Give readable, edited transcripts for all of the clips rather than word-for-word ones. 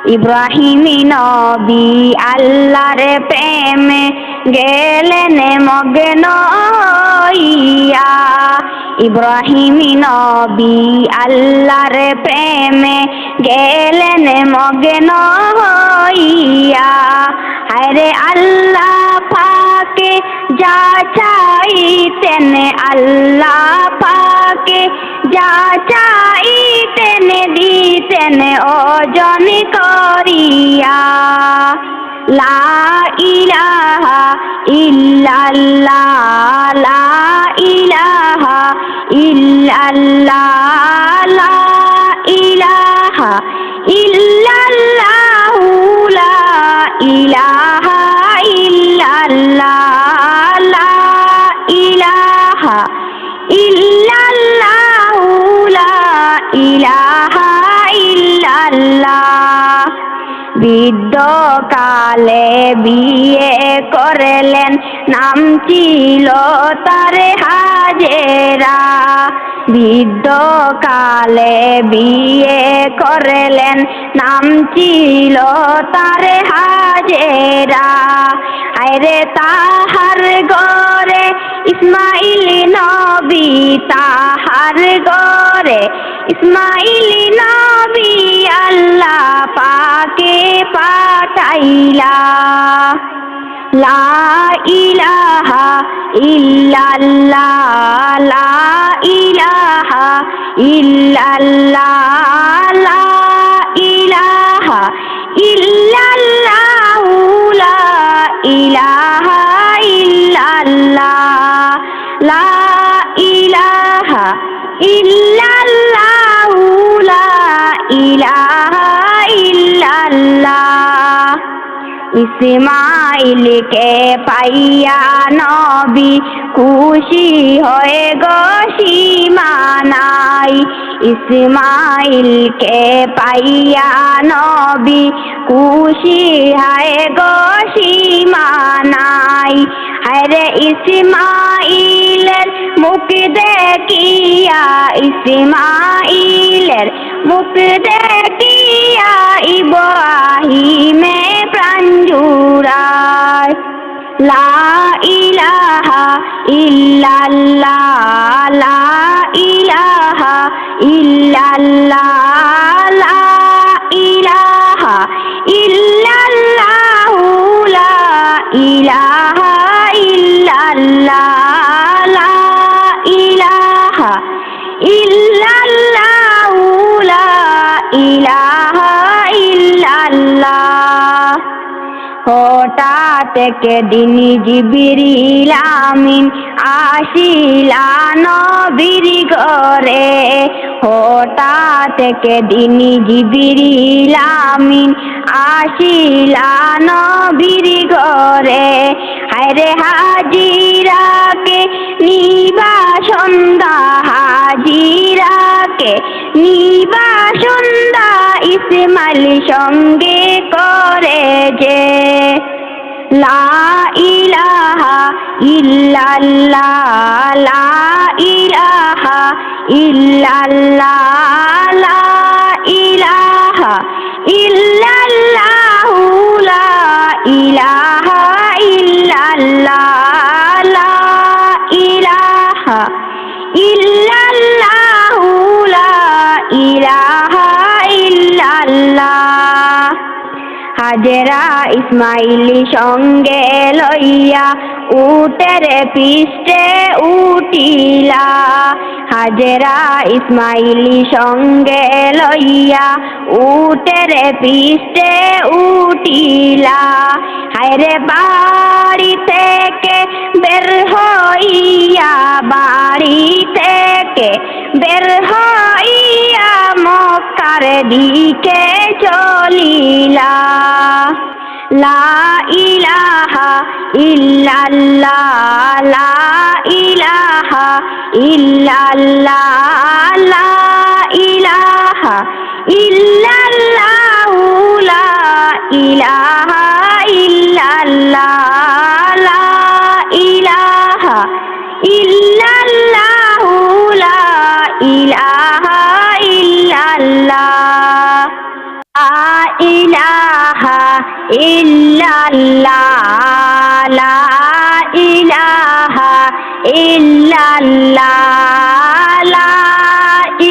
ইব্রাহিমী নবী আল্লাহর প্রেমে গেলেন মগ্ন হইয়া। ইব্রাহিমী নবী আল্লাহর প্রেমে গেলেন মগ্ন হইয়া। হায়রে আল্লাহ পাকে যা চাইতেন, আল্লাহ পাকে যা চাইতেন দিতেন ওজন করিয়া। লা ইলাহা ইল্লাল্লাহ, লা ইলাহা ইল্লাল্লাহ, লা ইলাহা ইল্লাল্লাহ, লা ইলাহা ইল্লাল্লাহ, লা ইলাহা ইল্লাল্লাহ, লা ইলাহা ইল্লাল্লাহ। বৃদ্ধকালে বিয়ে করলেন, নাম ছিল তার হাজেরা। বৃদ্ধকালে বিয়ে করলেন, নাম ছিল তার হাজেরা। আরে তাহার ঘরে ইসমাইল নবী, তাহার ঘরে ইসমাইল নবী আল্লাহ পাকে পাঠাইলা। লা ইলাহা ইল্লাল্লাহ, লা ইলাহা ইল্লাল্লাহ, লা ইলাহা ইল্লাল্লাহ, লা ইলাহা ইল্লাল্লাহ, লা ইলাহা ইল্লাল্লাহ, লা ইলাহা ইল্লাল্লাহ। ইসমাইলকে পাইয়া নবী খুশি হয়ে গো সীমা নাই। ইসমাইলকে পাইয়া নবী খুশি হয় গো সীমা নাই। আরে ইসমাইলের মুখ দেখিয়া, ইসমাইলের মুখ দেখিয়া ইব্রাহিমে প্রাণ জুড়ায়। লা ইলাহা ইল্লাল্লাহ, লা ইলাহা ইল্লাল্লাহ, লা ইলাহা ইল্লাল্লাহ, লা ইলাহা ইল্লাল্লাহ, লা ইলাহা ইল্লাল্লাহ, লা ইলাহা ইল্লাল্লাহ। হঠাৎ একদিন জিবরিল আমিন আসিলা নবীর ঘরে। হঠাৎ একদিন জিবরিল আমিন আসিলা নবীর ঘরে। হায়রে হাজিরাকে নিবা সন্ধ্যা, হাজিরাকে নিবা সন্ধ্যা ইসমাইল সঙ্গে করে যে। লা ইলাহা ইল্লাল্লাহ, লা ইলাহা ইল্লাল্লাহ, লা ইলাহা ইল্লাল্লাহ, লা ইলাহা ইল্লাল্লাহ, লা ইলাহা ইল্লাল্লাহ, লা ইলাহা ইল্লাল্লাহ। হাজেরা ইসমাইল সঙ্গে লইয়া উটের পৃষ্ঠে উঠিলা। হাজেরা ইসমাইল সঙ্গে লইয়া উটের পৃষ্ঠে উঠিলা। হায়রে বাড়ি থেকে বের হইয়া, বাড়ি থেকে বের হইয়া মক্কার দিকে চলিলা। লা ইলাহা ইল্লাল্লাহ, লা ইলাহা ইল্লাল্লাহ, লা ইলাহা ইল্লাল্লাহ, লা ইলাহা ইল্লাল্লাহ, লা ইলাহা ইল্লাল্লাহ, লা ইলাহা ইল্লাল্লাহ। ইলাহা ইল্লাল্লাহ লা ইলাহা ইল্লাল্লাহ লা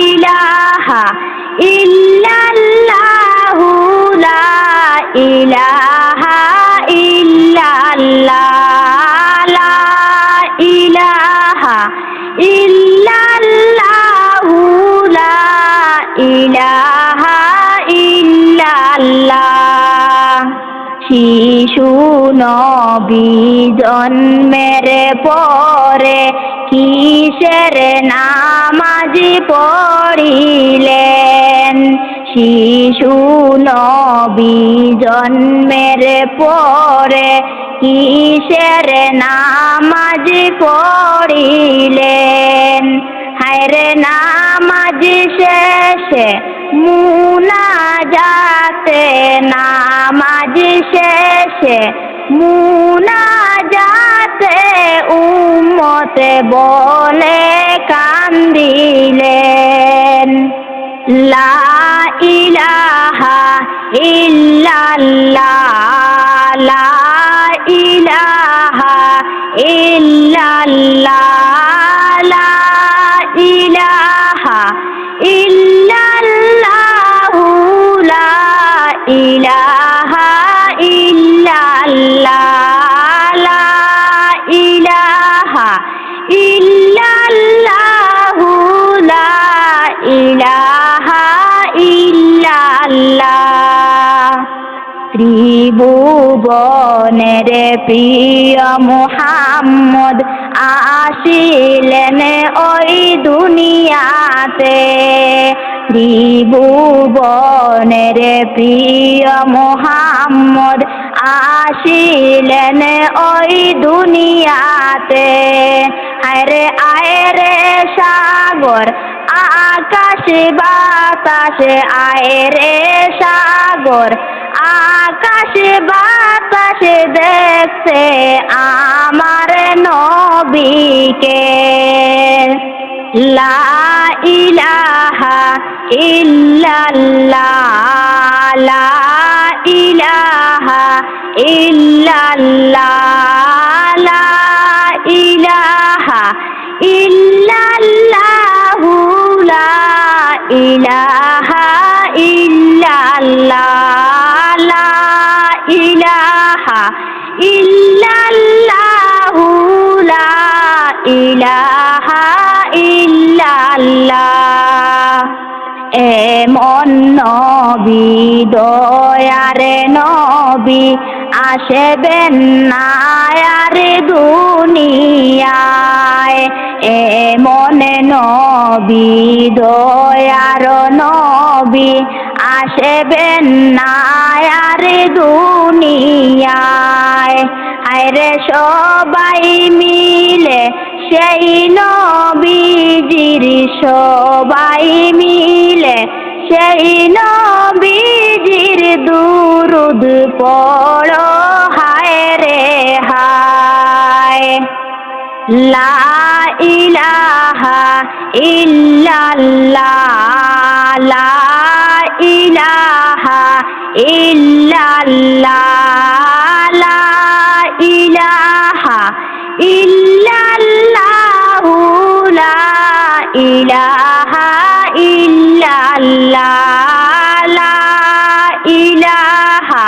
ইলাহা ইল্লাল্লাহু লা ইলাহা ইল্লাল্লাহ লা ইলাহা ইল্লাল্লাহু লা ইলাহা ইল্লাল্লাহ। শিশু নবী জন্মের পরে কিসের নামাজ পড়িলেন? শিশু নবী জন্মের পরে কিসের নামাজ পড়িলেন? হায়রে নামাজ শেষে মুনাজাতে, নামাজ শেষে মুনাজাতে উম্মতে বলে কান্দিলেন, লা ইলাহা ইল্লাল্লাহ লা ইলাহা ইল্লাল্লাহ লা ইলাহা ইল্লাল্লাহু লা ইলাহা ইল্লাল্লাহ লা ইলাহা ইল্লাল্লাহু লা ইলাহা ইল্লাল্লাহ। ত্রিভুবনের প্রিয় মুহাম্মদ আসিলেন ওই দুনিয়াতে। ত্রিভুবনের প্রিয় মুহাম্মদ আসিলেন ওই দুনিয়াতে। আরে আয়রে সাগর আকাশ বাতাসে, আয়রে সাগর আকাশ বাতাসে দেখছে আমার নবীকে, লা ইলাহা ইল্লাল্লাহ লা ইলাহা ইল্লাল্লাহ লা ইলাহা ইল্লাল্লাহু লা ইলাহা ইল্লাল্লাহ লা ইলাহা ইল্লাল্লাহু লা ইলাহা ইল্লাল্লাহ। এমন নবী দয়ার নবী আসবেন না আর দুনিয়ায়। এমন নবী দয়ার নবী আসবেন না আর দুনিয়ায়। আরে সবাই মিলে সেই নবীজির, সবাই মিলে সেই নবীজির দুরুদ পড়ো হায় রে হায়, লা ইলাহা ইল্লাল্লাহ লা ইলাহা ইল্লাল্লাহ লা ইলাহা ইল্লাল্লাহু লা ইলাহা ইল্লাল্লাহ লা ইলাহা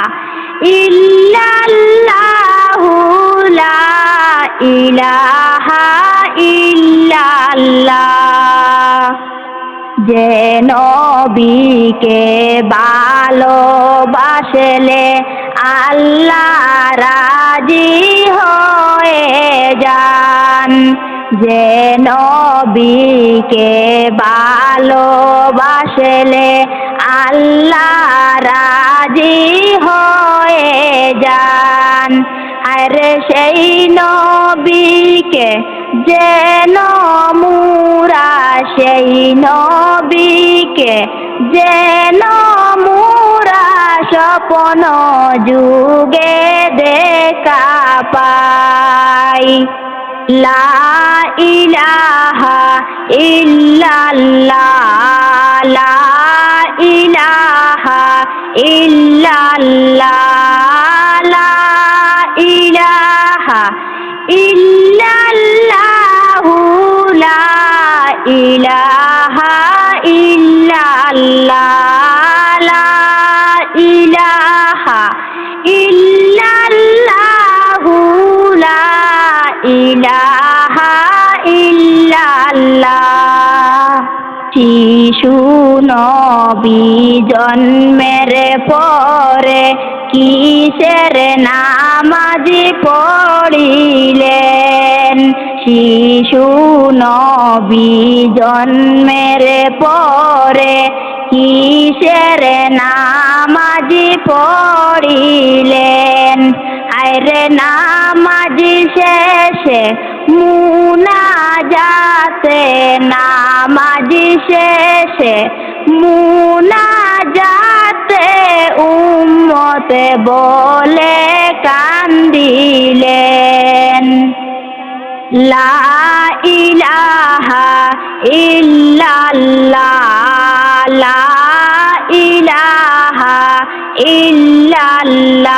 ইল্লাল্লাহু লা ইলাহা ইল্লাল্লাহ। যে নবীকে ভালোবাসলে আল্লাহ রাজি হয়ে যান, যে নবীকে ভালোবাসলে আল্লাহ রাজি হয়ে যান। আরে সেই নবীকে যেন মুরা, সেই নবীকে যেন মুরা স্বপ্ন যুগে দেখা পাই, লা ইলাহা ইল্লাল্লাহ লা ইলাহা ইল্লাল্লাহ লা ইলাহা ইল্লাল্লাহু লা ইলাহা ইল্লাল্লাহ লা ইলাহা ইল্লাল্লাহু লা ইলাহা ইল্লাল্লাহ। শিশু নবী জন্মের পরে কিসের নামাজ পড়িলেন? শিশু নবী জন্মের পরে কিসের নামাজ পড়িলেন? হায়রে নামাজ শেষে মুনাজাতে, নামাজ শেষে মুনাজাতে উম্মতে বলে কান্দিলেন, লা ইলাহা ইল্লাল্লাহ লা ইলাহা ইল্লাল্লাহ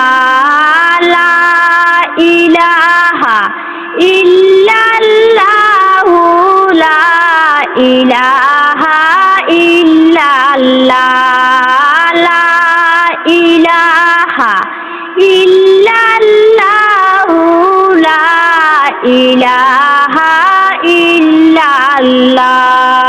লা ইলাহা ইল্লাল্লাহু লা ইলাহা ইল্লাল্লাহ লা ইলাহা ইল্লাল্লাহু লা ইলাহা ইল্লাল্লাহ।